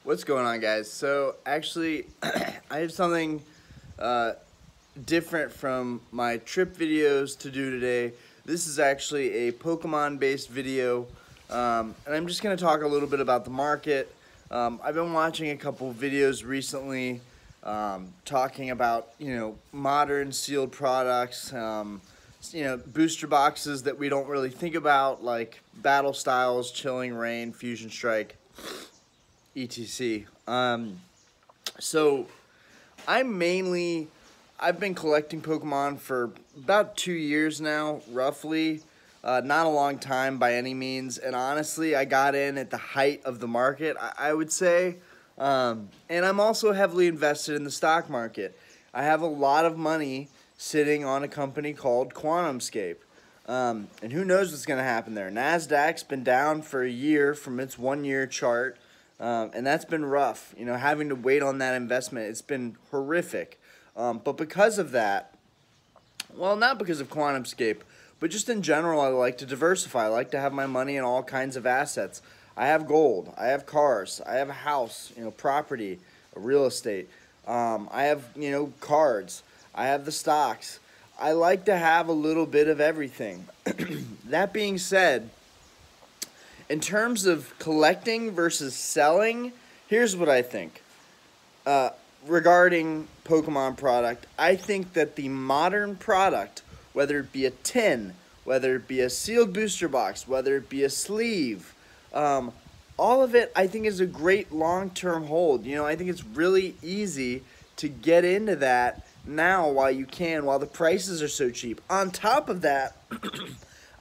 What's going on, guys? So actually I have something different from my trip videos to do today. This is actually a Pokemon based video, and I'm just going to talk a little bit about the market. I've been watching a couple videos recently talking about modern sealed products, booster boxes that we don't really think about, like Battle Styles, Chilling Reign, Fusion Strike, etc. So I've been collecting Pokemon for about 2 years now, roughly. Not a long time by any means, and honestly, I got in at the height of the market, I would say. And I'm also heavily invested in the stock market. I have a lot of money sitting on a company called QuantumScape. And who knows what's going to happen there. NASDAQ's been down for a year from its 1-year chart. And that's been rough, having to wait on that investment. It's been horrific. But because of that, well, not because of QuantumScape, but just in general, I like to diversify. I like to have my money in all kinds of assets. I have gold. I have cars. I have a house, property, real estate. I have, cards. I have the stocks. I like to have a little bit of everything. That being said, in terms of collecting versus selling, here's what I think. Regarding Pokemon product, I think that the modern product, whether it be a tin, whether it be a sealed booster box, whether it be a sleeve, all of it I think is a great long-term hold. I think it's really easy to get into that now while the prices are so cheap. On top of that,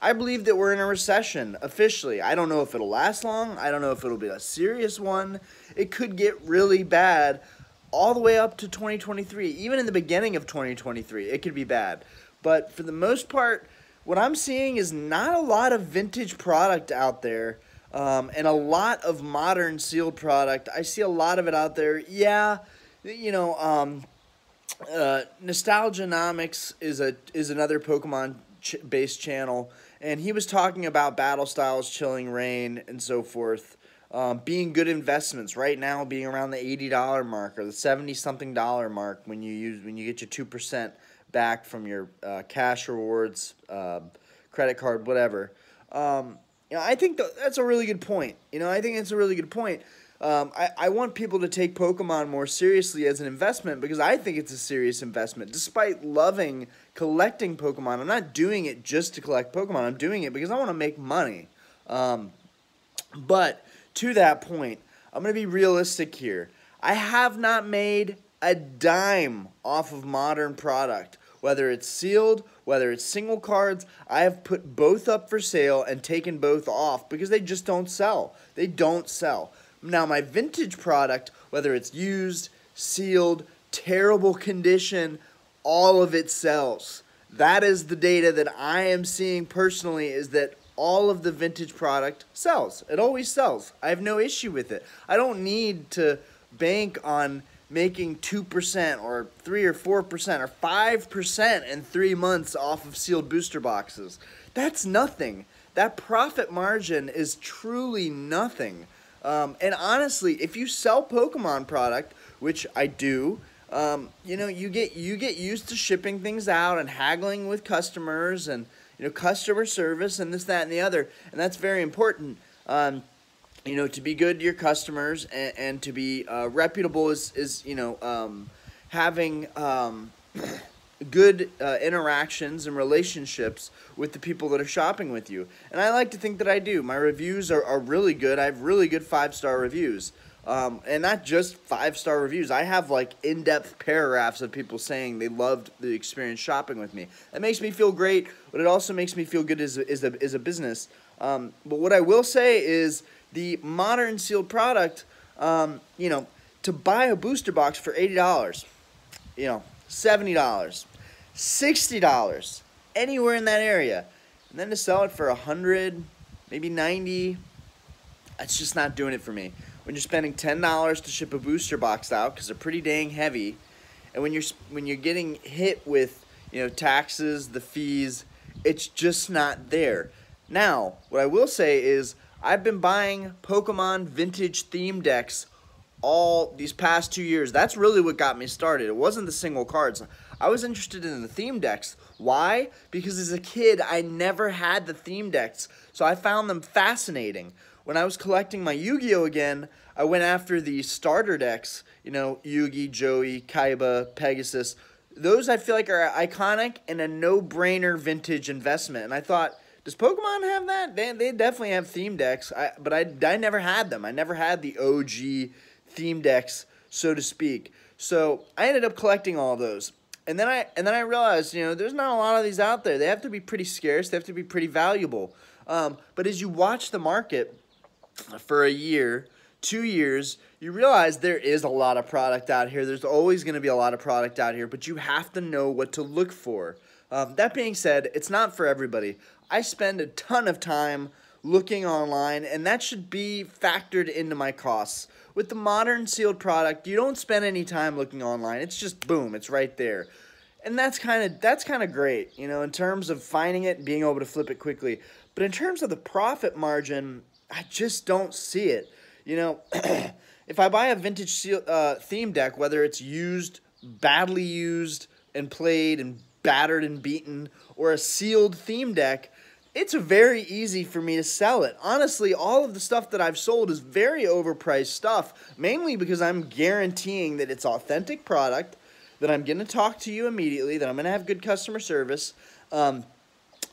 I believe that we're in a recession, officially. I don't know if it'll last long. I don't know if it'll be a serious one. It could get really bad all the way up to 2023. Even in the beginning of 2023, it could be bad. But for the most part, what I'm seeing is not a lot of vintage product out there, and a lot of modern sealed product. I see a lot of it out there. Yeah, Nostalgianomics is another Pokemon based channel, and he was talking about Battle Styles, Chilling Reign, and so forth, being good investments right now, being around the $80 mark or the $70-something mark when you get your 2% back from your cash rewards, credit card, whatever. I think that's a really good point. I think it's a really good point. I want people to take Pokemon more seriously as an investment because I think it's a serious investment. Despite loving collecting Pokemon, I'm not doing it just to collect Pokemon. I'm doing it because I want to make money. But to that point, I'm going to be realistic here. I have not made a dime off of modern product. Whether it's sealed, whether it's single cards, I have put both up for sale and taken both off because they just don't sell. They don't sell. Now, my vintage product, whether it's used, sealed, terrible condition, all of it sells. That is the data that I am seeing personally, is that all of the vintage product sells. It always sells. I have no issue with it. I don't need to bank on making 2% or 3 or 4% or 5% in 3 months off of sealed booster boxes. That's nothing. That profit margin is truly nothing. And honestly, if you sell Pokemon product, which I do, you get used to shipping things out and haggling with customers and customer service and this, that, and the other, and that's very important. To be good to your customers and to be reputable is having good interactions and relationships with the people that are shopping with you. And I like to think that I do. My reviews are really good. I have really good 5-star reviews. And not just 5-star reviews. I have like in-depth paragraphs of people saying they loved the experience shopping with me. That makes me feel great, but it also makes me feel good as a business. But what I will say is the modern sealed product, to buy a booster box for $80, $70, $60, anywhere in that area, and then to sell it for $100, maybe $90, that's just not doing it for me. When you're spending $10 to ship a booster box out because they're pretty dang heavy, and when you're getting hit with taxes, the fees, it's just not there. Now, what I will say is I've been buying Pokemon vintage theme decks all these past 2 years. That's really what got me started. It wasn't the single cards. I was interested in the theme decks. Why? Because as a kid, I never had the theme decks, so I found them fascinating. When I was collecting my Yu-Gi-Oh! Again, I went after the starter decks, you know, Yugi, Joey, Kaiba, Pegasus. Those I feel like are iconic and a no-brainer vintage investment. And I thought, does Pokemon have that? They definitely have theme decks, but I never had them. I never had the OG theme decks, so to speak. So I ended up collecting all of those. And then I realized, you know, there's not a lot of these out there. They have to be pretty scarce. They have to be pretty valuable. But as you watch the market for a year, 2 years, you realize there is a lot of product out here. There's always going to be a lot of product out here, but you have to know what to look for. That being said, it's not for everybody. I spend a ton of time looking online, and that should be factored into my costs. With the modern sealed product, you don't spend any time looking online. It's just boom, it's right there. And that's kind of great, you know, in terms of finding it and being able to flip it quickly. But in terms of the profit margin, I just don't see it. You know, if I buy a vintage theme deck, whether it's used, badly used, and played and battered and beaten, or a sealed theme deck, it's very easy for me to sell it. Honestly, all of the stuff that I've sold is very overpriced stuff, mainly because I'm guaranteeing that it's authentic product, that I'm going to talk to you immediately, that I'm going to have good customer service, and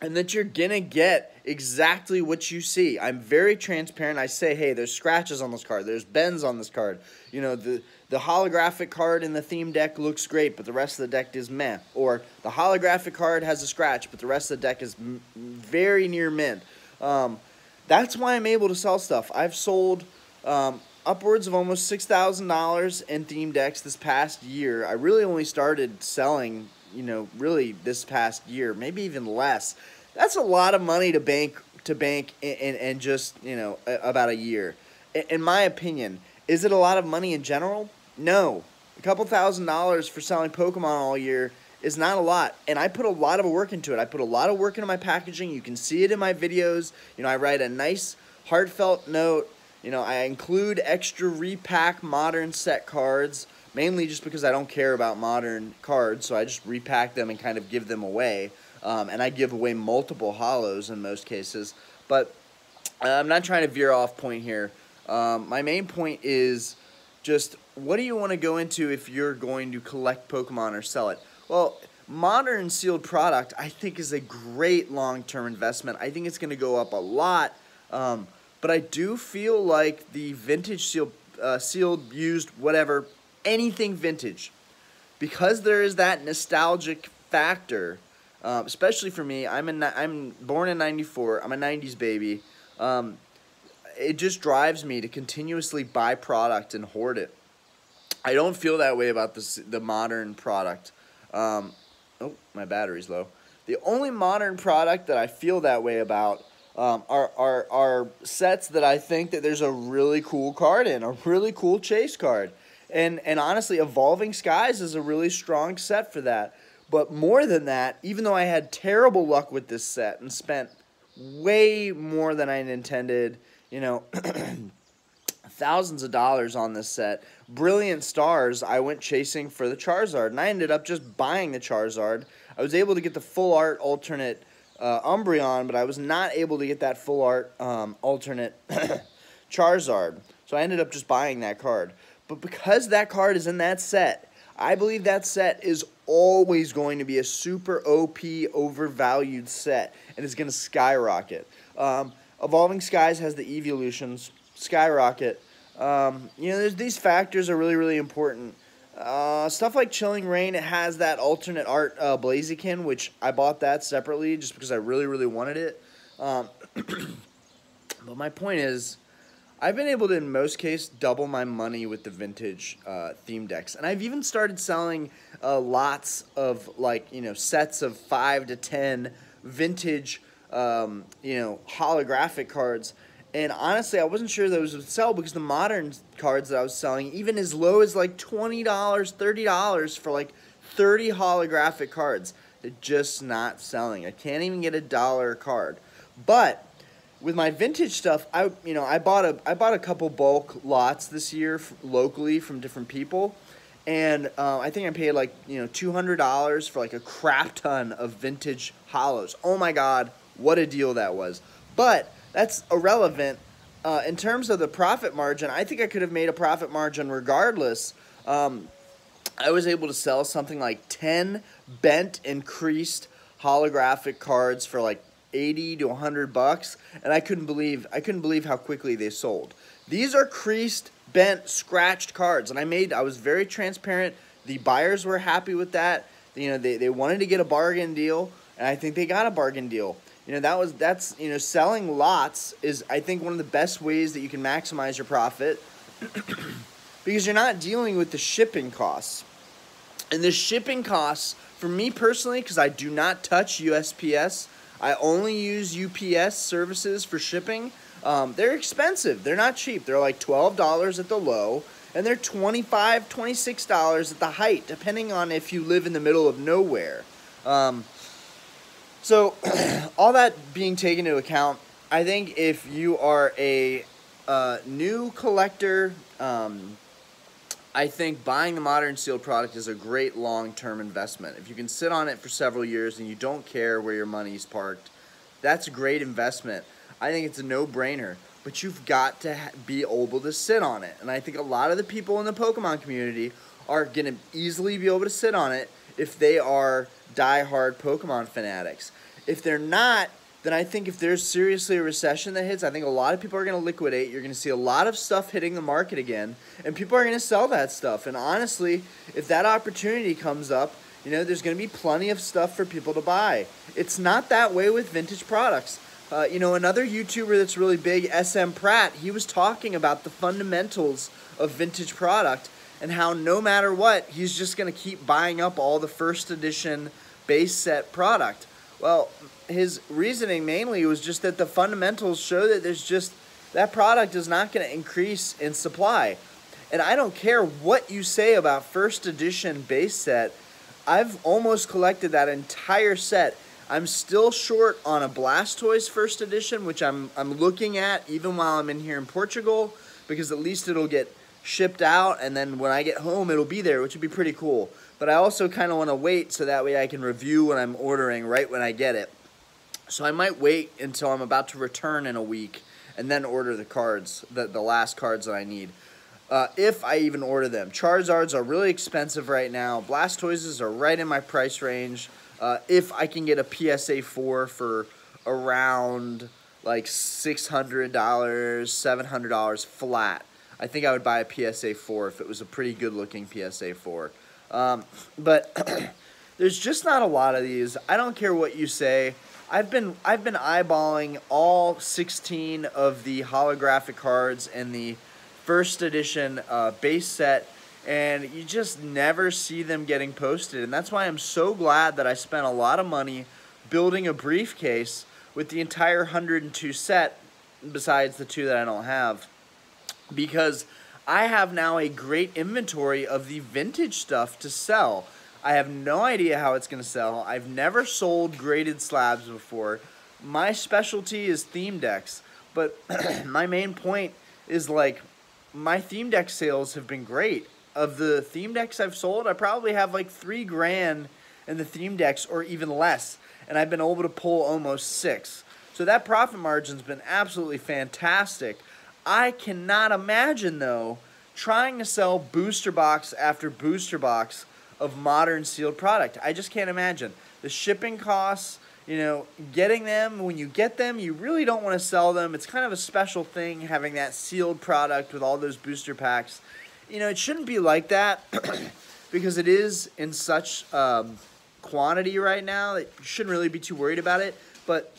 that you're going to get exactly what you see. I'm very transparent. I say, hey, there's scratches on this card. There's bends on this card. You know, the holographic card in the theme deck looks great, but the rest of the deck is meh. Or the holographic card has a scratch, but the rest of the deck is very near mint. That's why I'm able to sell stuff. I've sold upwards of almost $6,000 in theme decks this past year. I really only started selling, you know, really this past year, maybe even less. That's a lot of money to bank in just, you know, about a year. In my opinion, is it a lot of money in general? No. A couple $1,000s for selling Pokemon all year is not a lot. And I put a lot of work into it. I put a lot of work into my packaging. You can see it in my videos. You know, I write a nice heartfelt note. You know, I include extra repack modern set cards, mainly just because I don't care about modern cards, so I just repack them and kind of give them away. And I give away multiple holos in most cases. But I'm not trying to veer off point here. My main point is just, what do you want to go into if you're going to collect Pokemon or sell it? Well, modern sealed product, I think, is a great long-term investment. I think it's going to go up a lot. But I do feel like the vintage sealed, used, whatever, anything vintage, because there is that nostalgic factor, especially for me. I'm born in '94. I'm a '90s baby. It just drives me to continuously buy product and hoard it. I don't feel that way about the modern product. Oh, my battery's low. The only modern product that I feel that way about are sets that I think that there's a really cool card in, a really cool chase card. And honestly, Evolving Skies is a really strong set for that. But more than that, even though I had terrible luck with this set and spent way more than I intended, you know, thousands of dollars on this set, Brilliant Stars, I went chasing for the Charizard, and I ended up just buying the Charizard. I was able to get the full art alternate Umbreon, but I was not able to get that full art alternate Charizard. So I ended up just buying that card. But because that card is in that set, I believe that set is always going to be a super OP, overvalued set, and it's going to skyrocket. Evolving Skies has the evolutions, skyrocket. You know, these factors are really, really important. Stuff like Chilling Reign, it has that alternate art Blaziken, which I bought that separately just because I really, really wanted it. But my point is, I've been able to, in most cases, double my money with the vintage theme decks. And I've even started selling lots of, like, you know, sets of 5 to 10 vintage, you know, holographic cards. And honestly, I wasn't sure those would sell because the modern cards that I was selling, even as low as like $20, $30 for like 30 holographic cards, they're just not selling. I can't even get $1 a card. But with my vintage stuff, I bought a couple bulk lots this year locally from different people, and I think I paid like $200 for like a crap ton of vintage hollows. Oh my God, what a deal that was! But that's irrelevant. In terms of the profit margin, I think I could have made a profit margin regardless. I was able to sell something like 10 bent and creased holographic cards for like 80 to $100, and I couldn't believe how quickly they sold. These are creased, bent, scratched cards, and I was very transparent. The buyers were happy with that. They wanted to get a bargain deal, and I think they got a bargain deal. Selling lots is, I think, one of the best ways that you can maximize your profit because you're not dealing with the shipping costs. And the shipping costs, for me personally, because I do not touch USPS, I only use UPS services for shipping. They're expensive. They're not cheap. They're like $12 at the low, and they're $25, $26 at the height, depending on if you live in the middle of nowhere. So all that being taken into account, I think if you are a new collector, I think buying the modern sealed product is a great long-term investment. If you can sit on it for several years and you don't care where your money's parked, that's a great investment. I think it's a no-brainer, but you've got to be able to sit on it. And I think a lot of the people in the Pokemon community are going to easily be able to sit on it if they are die-hard Pokemon fanatics. If they're not, then I think if there's seriously a recession that hits, I think a lot of people are going to liquidate. You're going to see a lot of stuff hitting the market again, and people are going to sell that stuff. And honestly, if that opportunity comes up, there's going to be plenty of stuff for people to buy. It's not that way with vintage products. Another YouTuber that's really big, SM Pratt, he was talking about the fundamentals of vintage product and how no matter what, he's just going to keep buying up all the first edition base set product. Well, his reasoning mainly was just that the fundamentals show that that product is not going to increase in supply. And I don't care what you say about first edition base set. I've almost collected that entire set. I'm still short on a Blastoise first edition, which I'm looking at even while I'm in here in Portugal, because at least it'll get shipped out, and then when I get home it'll be there, which would be pretty cool. But I also kind of want to wait so that way I can review what I'm ordering right when I get it. So I might wait until I'm about to return in a week and then order the cards, the last cards that I need. If I even order them. Charizards are really expensive right now. Blastoises are right in my price range. If I can get a PSA 4 for around like $600, $700 flat, I think I would buy a PSA 4 if it was a pretty good looking PSA 4. But there's just not a lot of these. I don't care what you say. I've been eyeballing all 16 of the holographic cards in the first edition base set, and you just never see them getting posted. And that's why I'm so glad that I spent a lot of money building a briefcase with the entire 102 set, besides the 2 that I don't have, because I have now a great inventory of the vintage stuff to sell. I have no idea how it's going to sell. I've never sold graded slabs before. My specialty is theme decks, but my main point is, like, my theme deck sales have been great. Of the theme decks I've sold, I probably have like $3,000 in the theme decks or even less, and I've been able to pull almost 6. So that profit margin's been absolutely fantastic. I cannot imagine, though, trying to sell booster box after booster box of modern sealed product. I just can't imagine. The shipping costs, getting them, when you get them, you really don't want to sell them. It's kind of a special thing having that sealed product with all those booster packs. It shouldn't be like that because it is in such quantity right now that you shouldn't really be too worried about it. But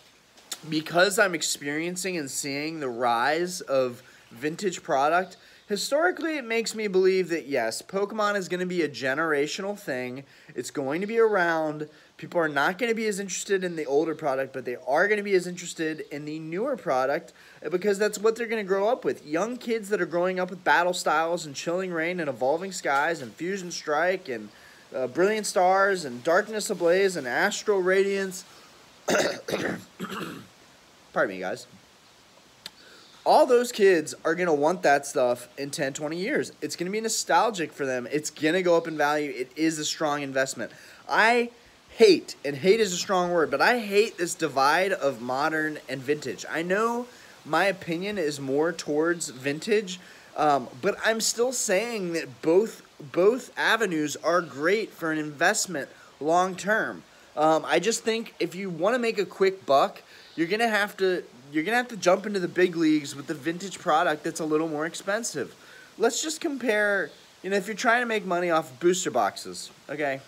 because I'm experiencing and seeing the rise of vintage product, historically it makes me believe that yes, Pokemon is going to be a generational thing. It's going to be around. People are not going to be as interested in the older product, but they are going to be as interested in the newer product because that's what they're going to grow up with. Young kids that are growing up with Battle Styles and Chilling Reign and Evolving Skies and Fusion Strike and Brilliant Stars and Darkness Ablaze and Astral Radiance. Pardon me, guys. all those kids are going to want that stuff in 10, 20 years. It's going to be nostalgic for them. It's going to go up in value. It is a strong investment. I hate, and hate is a strong word, but I hate this divide of modern and vintage. I know my opinion is more towards vintage, but I'm still saying that both avenues are great for an investment long term. I just think if you want to make a quick buck, you're gonna have to jump into the big leagues with the vintage product that's a little more expensive. Let's just compare. If you're trying to make money off of booster boxes, okay.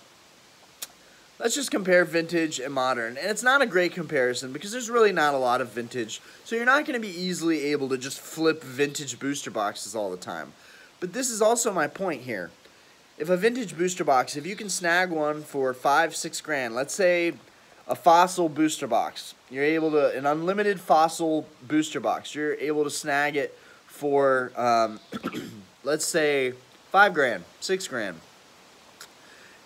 Let's just compare vintage and modern. And it's not a great comparison because there's really not a lot of vintage. So you're not going to be easily able to just flip vintage booster boxes all the time. But this is also my point here. If a vintage booster box, if you can snag one for $5-6 grand, let's say a fossil booster box, you're able to, an unlimited fossil booster box, you're able to snag it for, let's say, $5 grand, $6 grand.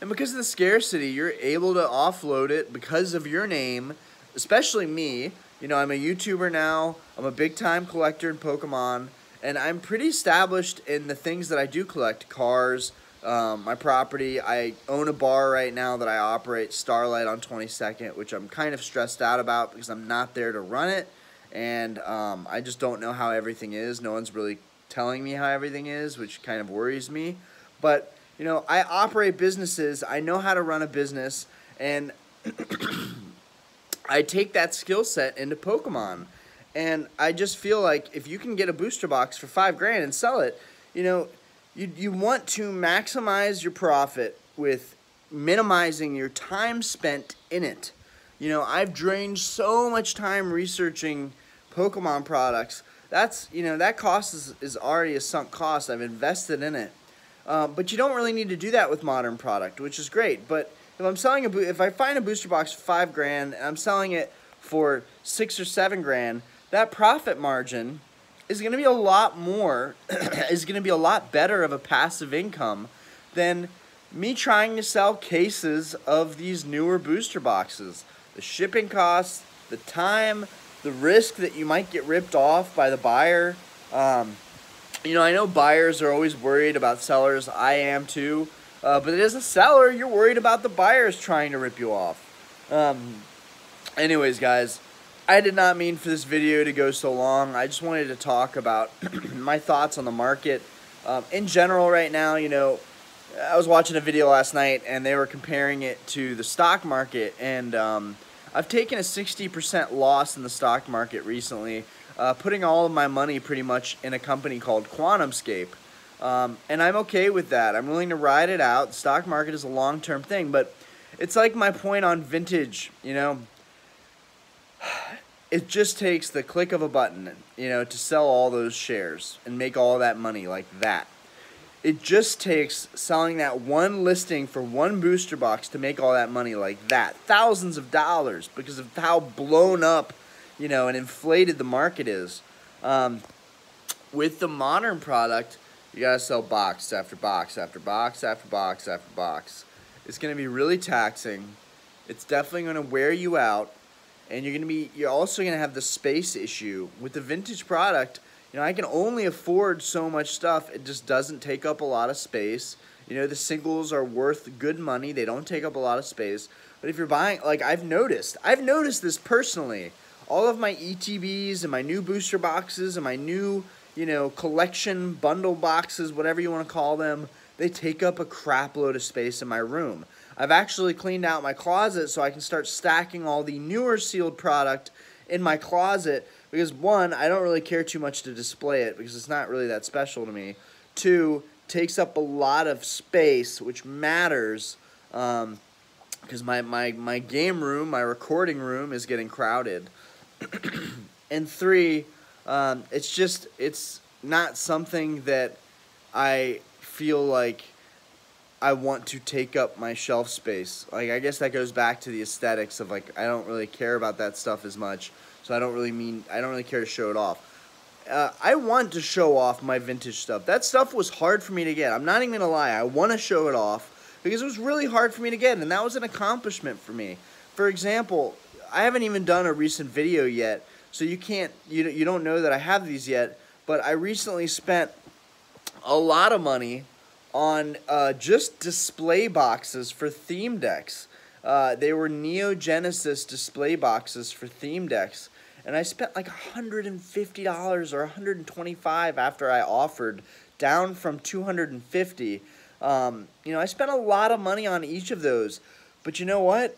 And because of the scarcity, you're able to offload it because of your name, especially me. I'm a YouTuber now. I'm a big-time collector in Pokemon. And I'm pretty established in the things that I do collect. Cars, my property. I own a bar right now that I operate, Starlight on 22nd, which I'm kind of stressed out about because I'm not there to run it. And I just don't know how everything is. No one's really telling me how everything is, which kind of worries me. But I operate businesses, I know how to run a business, and I take that skill set into Pokemon. And I just feel like if you can get a booster box for $5 grand and sell it, you want to maximize your profit with minimizing your time spent in it. I've drained so much time researching Pokemon products. That cost is already a sunk cost. I've invested in it. But you don't really need to do that with modern product, which is great. But if I'm selling if I find a booster box for $5 grand and I'm selling it for $6 or $7 grand, that profit margin is going to be a lot more, is going to be a lot better of a passive income than me trying to sell cases of these newer booster boxes. The shipping costs, the time, the risk that you might get ripped off by the buyer. I know buyers are always worried about sellers. I am too. But as a seller, you're worried about the buyers trying to rip you off. Anyways, guys, I did not mean for this video to go so long. I just wanted to talk about my thoughts on the market. In general right now, I was watching a video last night and they were comparing it to the stock market. And I've taken a 60% loss in the stock market recently. Putting all of my money pretty much in a company called QuantumScape. And I'm okay with that. I'm willing to ride it out. The stock market is a long-term thing, but it's like my point on vintage, It just takes the click of a button, to sell all those shares and make all that money like that. It just takes selling that one listing for one booster box to make all that money like that. Thousands of dollars because of how blown up and inflated the market is. With the modern product, you gotta sell box after box after box after box after box. It's gonna be really taxing. It's definitely gonna wear you out, and you're also gonna have the space issue. With the vintage product, I can only afford so much stuff. It just doesn't take up a lot of space. The singles are worth good money. They don't take up a lot of space. But if you're buying, I've noticed this personally. All of my ETBs and my new booster boxes and my new, collection bundle boxes, whatever you want to call them, they take up a crap load of space in my room. I've actually cleaned out my closet so I can start stacking all the newer sealed product in my closet because, one, I don't really care too much to display it because it's not really that special to me. Two, takes up a lot of space, which matters because my game room, my recording room is getting crowded. And three, it's not something that I feel like I want to take up my shelf space. I guess that goes back to the aesthetics of I don't really care about that stuff as much, so I don't really care to show it off. I want to show off my vintage stuff. That stuff was hard for me to get. I'm not even gonna lie. I want to show it off because it was really hard for me to get, and that was an accomplishment for me. For example, I haven't even done a recent video yet, so you don't know that I have these yet. But I recently spent a lot of money on just display boxes for theme decks. They were Neo Genesis display boxes for theme decks. And I spent like $150 or $125 after I offered, down from $250. I spent a lot of money on each of those. But you know what?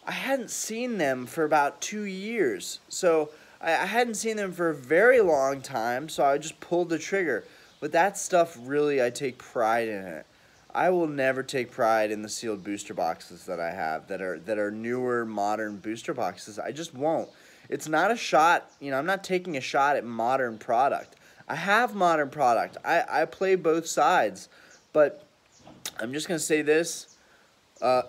I hadn't seen them for about 2 years. So I hadn't seen them for a very long time, so I just pulled the trigger. But that stuff, really, I take pride in it. I will never take pride in the sealed booster boxes that I have that are newer, modern booster boxes. I just won't. It's not a shot, I'm not taking a shot at modern product. I have modern product. I play both sides. But I'm just going to say this.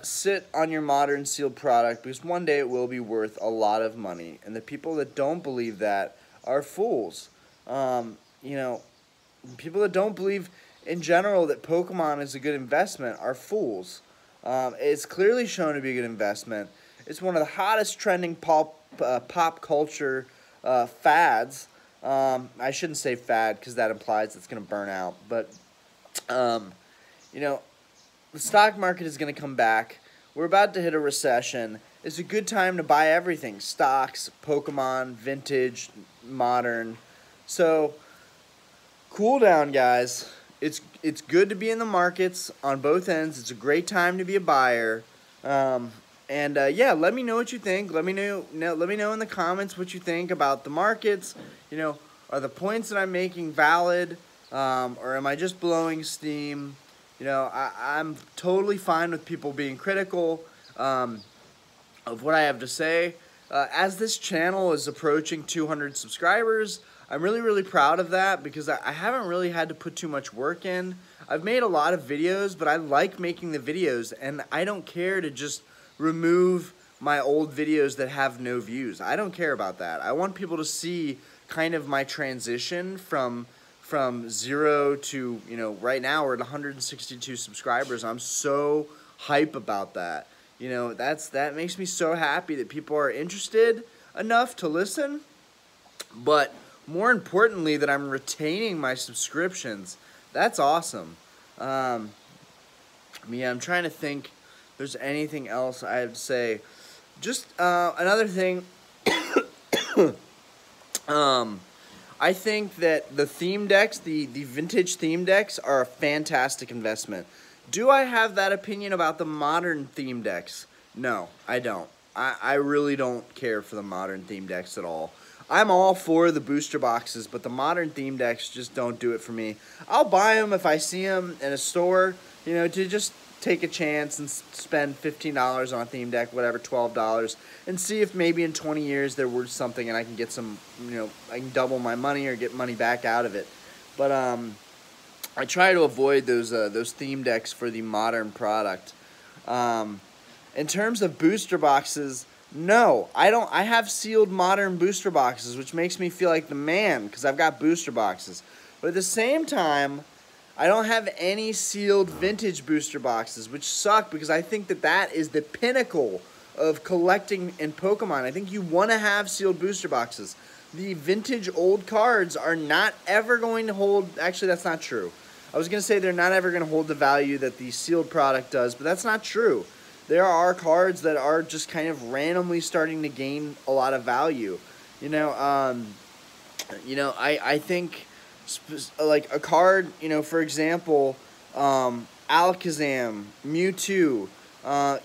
Sit on your modern sealed product, because one day it will be worth a lot of money. And the people that don't believe that are fools. People that don't believe in general that Pokemon is a good investment are fools. It's clearly shown to be a good investment. It's one of the hottest trending pop culture fads. I shouldn't say fad because that implies it's going to burn out. But, the stock market is going to come back. We're about to hit a recession. It's a good time to buy everything. Stocks, Pokemon, vintage, modern. So, cool down, guys. It's good to be in the markets on both ends. It's a great time to be a buyer. Let me know what you think. Let me know in the comments what you think about the markets. Are the points that I'm making valid, or am I just blowing steam? I'm totally fine with people being critical of what I have to say. As this channel is approaching 200 subscribers, I'm really, really proud of that, because I haven't really had to put too much work in. I've made a lot of videos, but I like making the videos, and I don't care to just remove my old videos that have no views. I don't care about that. I want people to see kind of my transition from 0 to, right now we're at 162 subscribers. I'm so hype about that. That makes me so happy that people are interested enough to listen, but more importantly, that I'm retaining my subscriptions. That's awesome. I'm trying to think if there's anything else I have to say. Just another thing. I think that the theme decks, the vintage theme decks, are a fantastic investment. Do I have that opinion about the modern theme decks? No, I don't. I really don't care for the modern theme decks at all. I'm all for the booster boxes, but the modern theme decks just don't do it for me. I'll buy them if I see them in a store, to just take a chance and spend $15 on a theme deck, whatever, $12, and see if maybe in 20 years they're worth something and I can get some, I can double my money or get money back out of it. But I try to avoid those theme decks for the modern product. In terms of booster boxes, no, I don't. I have sealed modern booster boxes, which makes me feel like the man because I've got booster boxes. But at the same time, I don't have any sealed vintage booster boxes, which suck because I think that is the pinnacle of collecting in Pokemon. I think you want to have sealed booster boxes. The vintage old cards are not ever going to hold. Actually, that's not true. I was going to say they're not ever going to hold the value that the sealed product does, but that's not true. There are cards that are just kind of randomly starting to gain a lot of value. I think like a card, for example, Alakazam, Mewtwo,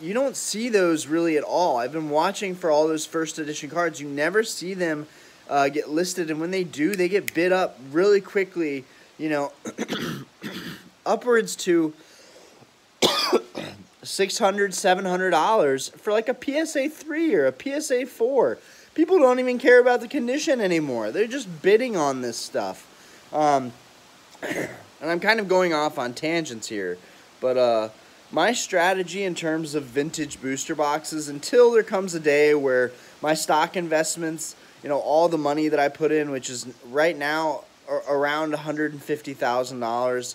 you don't see those really at all. I've been watching for all those first edition cards. You never see them get listed, and when they do, they get bid up really quickly, upwards to $600, $700 for like a PSA 3 or a PSA 4. People don't even care about the condition anymore. They're just bidding on this stuff. And I'm kind of going off on tangents here, but my strategy in terms of vintage booster boxes, until there comes a day where my stock investments, all the money that I put in, which is right now around $150,000,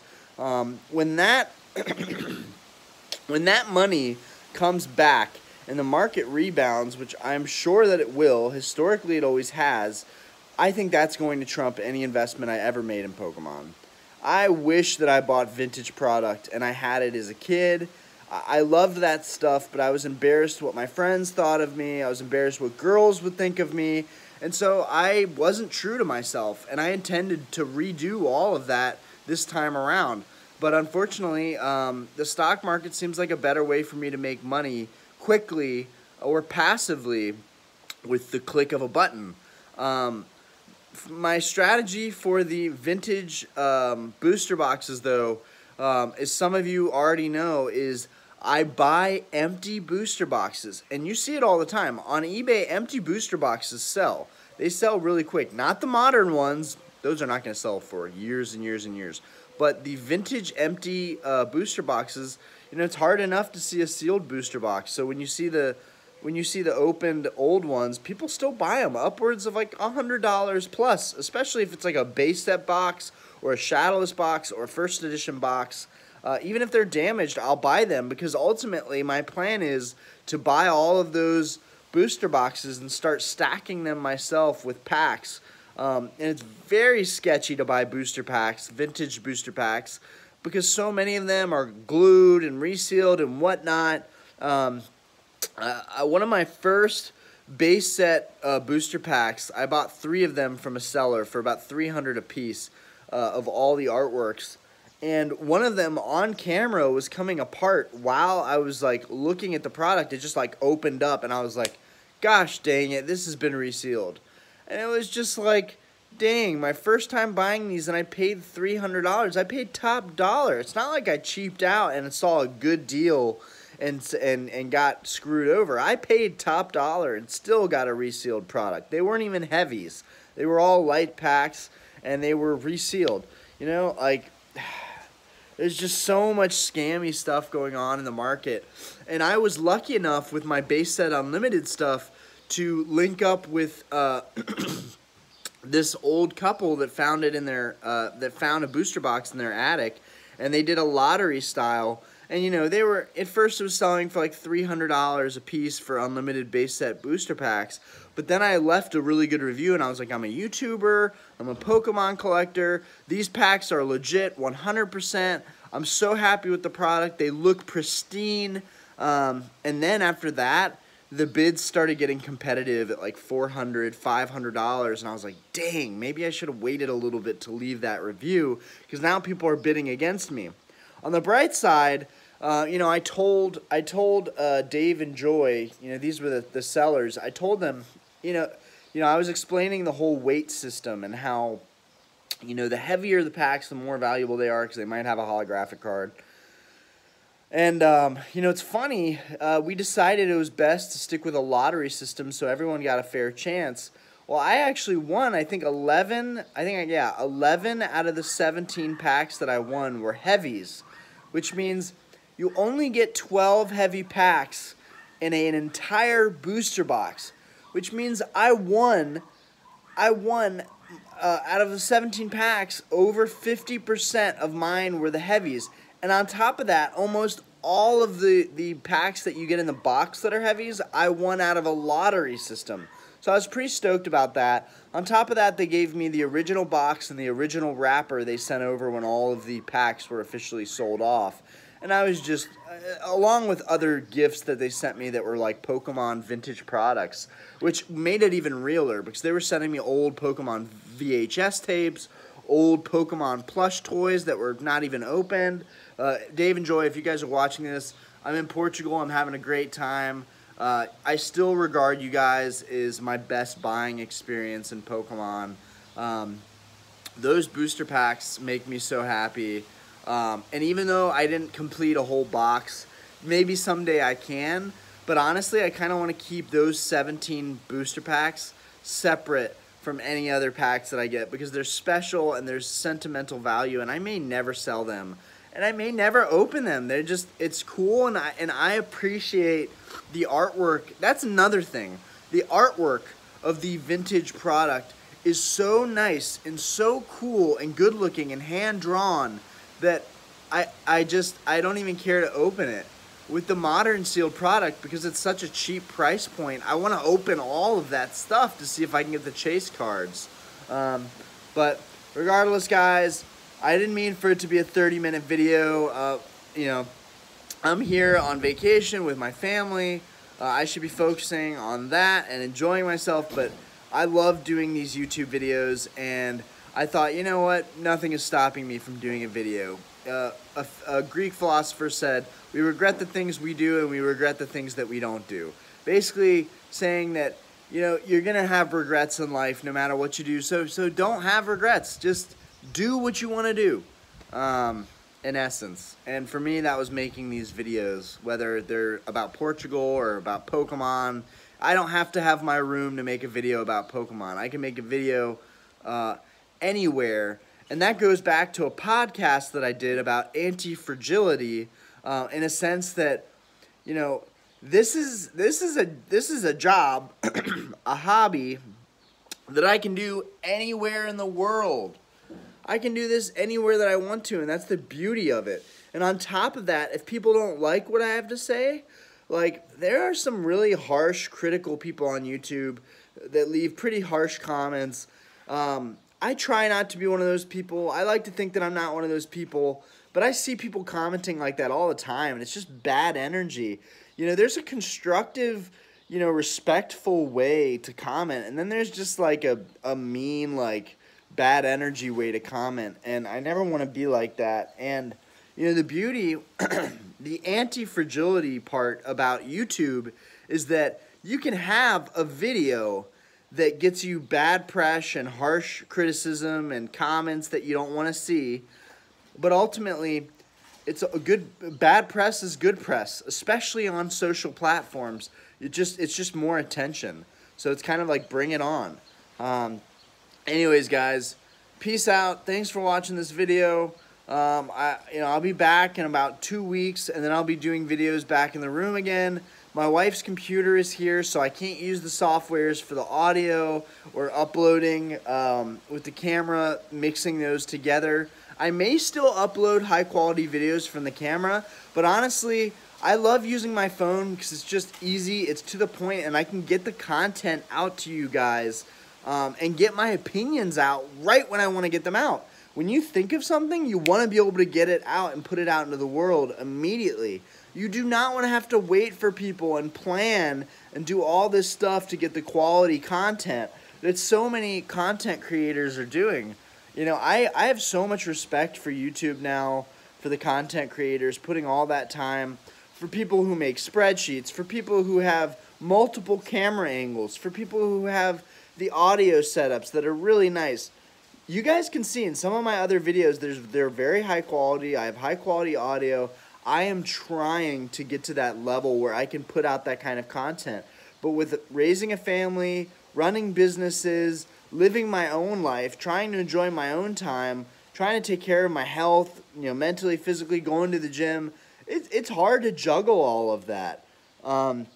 when that when that money comes back and the market rebounds, which I'm sure that it will, historically it always has, I think that's going to trump any investment I ever made in Pokemon. I wish that I bought vintage product and I had it as a kid. I loved that stuff, but I was embarrassed what my friends thought of me. I was embarrassed what girls would think of me. And so I wasn't true to myself, and I intended to redo all of that this time around. But unfortunately, the stock market seems like a better way for me to make money quickly or passively with the click of a button. My strategy for the vintage booster boxes, though, as some of you already know, is I buy empty booster boxes. And you see it all the time. On eBay, empty booster boxes sell. They sell really quick. Not the modern ones. Those are not going to sell for years and years and years. But the vintage empty booster boxes, you know, it's hard enough to see a sealed booster box. So when you see the opened old ones, people still buy them upwards of like $100 plus, especially if it's like a base set box or a shadowless box or a first edition box. Even if they're damaged, I'll buy them because ultimately my plan is to buy all of those booster boxes and start stacking them myself with packs. And it's very sketchy to buy booster packs, vintage booster packs, because so many of them are glued and resealed and whatnot. One of my first base set booster packs, I bought 3 of them from a seller for about $300 a piece of all the artworks. And one of them on camera was coming apart while I was like looking at the product. It just like opened up and I was like, gosh dang it, this has been resealed. And it was just like, dang, my first time buying these and I paid $300. I paid top dollar. It's not like I cheaped out and saw a good deal and got screwed over. I paid top dollar and still got a resealed product. They weren't even heavies. They were all light packs and they were resealed. You know, like, there's just so much scammy stuff going on in the market. And I was lucky enough with my base set unlimited stuff to link up with this old couple that found it in their that found a booster box in their attic, and they did a lottery style. And you know, they were at first it was selling for like $300 a piece for unlimited base set booster packs. But then I left a really good review and I was like, I'm a YouTuber, I'm a Pokemon collector. These packs are legit 100%. I'm so happy with the product. They look pristine. And then after that, the bids started getting competitive at like $400, $500. And I was like, dang, maybe I should have waited a little bit to leave that review because now people are bidding against me. On the bright side, you know, I told Dave and Joy, you know, these were the sellers. I told them, you know, I was explaining the whole weight system and how, you know, the heavier the packs, the more valuable they are because they might have a holographic card. And, you know, it's funny, we decided it was best to stick with a lottery system so everyone got a fair chance. Well, I actually won, I think 11 out of the 17 packs that I won were heavies, which means you only get 12 heavy packs in an entire booster box, which means I won out of the 17 packs, over 50% of mine were the heavies. And on top of that, almost all of the packs that you get in the box that are heavies, I won out of a lottery system. So I was pretty stoked about that. On top of that, they gave me the original box and the original wrapper they sent over when all of the packs were officially sold off. And I was just, along with other gifts that they sent me that were like Pokemon vintage products, which made it even realer because they were sending me old Pokemon VHS tapes, old Pokemon plush toys that were not even opened. Dave and Joy, if you guys are watching this, I'm in Portugal. I'm having a great time. I still regard you guys as my best buying experience in Pokemon. Those booster packs make me so happy. And even though I didn't complete a whole box, maybe someday I can. But honestly, I kind of want to keep those 17 booster packs separate from any other packs that I get because they're special and there's sentimental value, and I may never sell them. And I may never open them. They're just, it's cool, and I appreciate the artwork. That's another thing. The artwork of the vintage product is so nice and so cool and good looking and hand drawn that I don't even care to open it. with the modern sealed product, because it's such a cheap price point, I want to open all of that stuff to see if I can get the chase cards. But regardless, guys, I didn't mean for it to be a 30-minute video. You know, I'm here on vacation with my family. I should be focusing on that and enjoying myself, but I love doing these YouTube videos, and I thought, you know what, nothing is stopping me from doing a video. A Greek philosopher said, we regret the things we do and we regret the things that we don't do. Basically saying that, you know, you're going to have regrets in life no matter what you do, so don't have regrets. Just do what you want to do, in essence. And for me, that was making these videos, whether they're about Portugal or about Pokemon. I don't have to have my room to make a video about Pokemon. I can make a video anywhere. And that goes back to a podcast that I did about anti-fragility, in a sense that, you know, this is a job, a hobby that I can do anywhere in the world. I can do this anywhere that I want to, and that's the beauty of it. And on top of that, if people don't like what I have to say, like, there are some really harsh, critical people on YouTube that leave pretty harsh comments. I try not to be one of those people. I like to think that I'm not one of those people, but I see people commenting like that all the time, and it's just bad energy. You know, there's a constructive, you know, respectful way to comment, and then there's just like a mean, like, bad energy way to comment, and I never want to be like that. And, you know, the beauty, the anti-fragility part about YouTube is that you can have a video that gets you bad press and harsh criticism and comments that you don't want to see, but ultimately, bad press is good press, especially on social platforms. It's just more attention. So it's kind of like, bring it on. Anyways, guys, peace out. Thanks for watching this video. I'll be back in about 2 weeks, and then I'll be doing videos back in the room again. My wife's computer is here, so I can't use the softwares for the audio or uploading with the camera, mixing those together. I may still upload high-quality videos from the camera, but honestly, I love using my phone because it's just easy, it's to the point, and I can get the content out to you guys and get my opinions out right when I want to get them out. When you think of something, you want to be able to get it out and put it out into the world immediately. You do not want to have to wait for people and plan and do all this stuff to get the quality content that so many content creators are doing. You know, I have so much respect for YouTube now, for the content creators, putting all that time, for people who make spreadsheets, for people who have multiple camera angles, for people who have the audio setups that are really nice. You guys can see in some of my other videos, they're very high quality. I have high quality audio. I am trying to get to that level where I can put out that kind of content. But with raising a family, running businesses, living my own life, trying to enjoy my own time, trying to take care of my health, you know, mentally, physically, going to the gym, it's hard to juggle all of that. And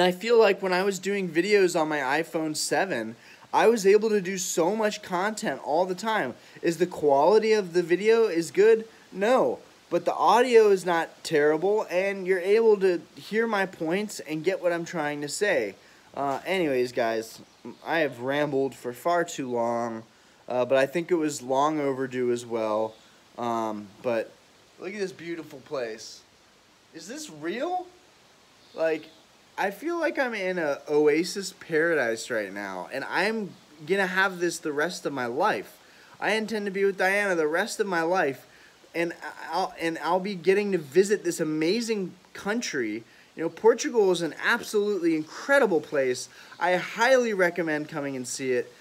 I feel like when I was doing videos on my iPhone 7, I was able to do so much content all the time. Is the quality of the video is good? No. But the audio is not terrible, and you're able to hear my points and get what I'm trying to say. Anyways, guys, I have rambled for far too long, but I think it was long overdue as well. But look at this beautiful place. Is this real? Like, I feel like I'm in a oasis paradise right now, and I'm gonna have this the rest of my life. I intend to be with Diana the rest of my life, and I'll be getting to visit this amazing country. You know, Portugal is an absolutely incredible place. I highly recommend coming and see it.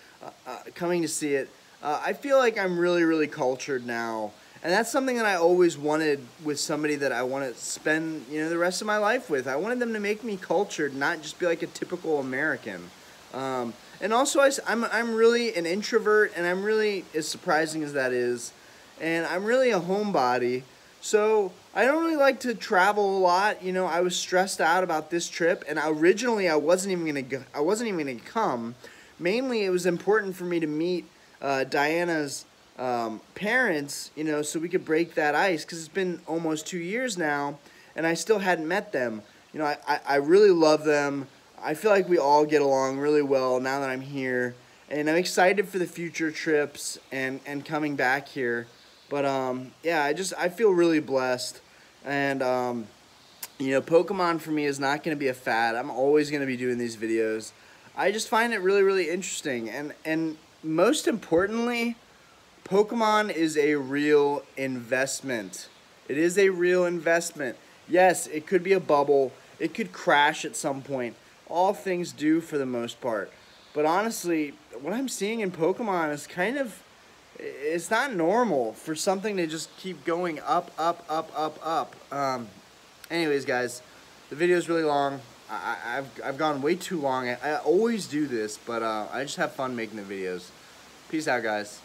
I feel like I'm really, really cultured now. And that's something that I always wanted with somebody that I want to spend, you know, the rest of my life with. I wanted them to make me cultured, not just be like a typical American. And also, I'm really an introvert, and I'm really, as surprising as that is, and I'm really a homebody. So I don't really like to travel a lot. You know, I was stressed out about this trip, and originally I wasn't even gonna come. Mainly, it was important for me to meet Diana's parents, you know, so we could break that ice, because it's been almost 2 years now, and I still hadn't met them. You know, I really love them. I feel like we all get along really well now that I'm here, and I'm excited for the future trips and coming back here. But yeah, I feel really blessed, and you know, Pokemon for me is not going to be a fad. I'm always going to be doing these videos. I just find it really, really interesting, and most importantly, Pokemon is a real investment. It is a real investment. Yes, it could be a bubble. It could crash at some point. All things do for the most part. But honestly, what I'm seeing in Pokemon is kind of, it's not normal for something to just keep going up, up, up, up, up. Anyways, guys, the video is really long. I've gone way too long. I always do this, but I just have fun making the videos. Peace out, guys.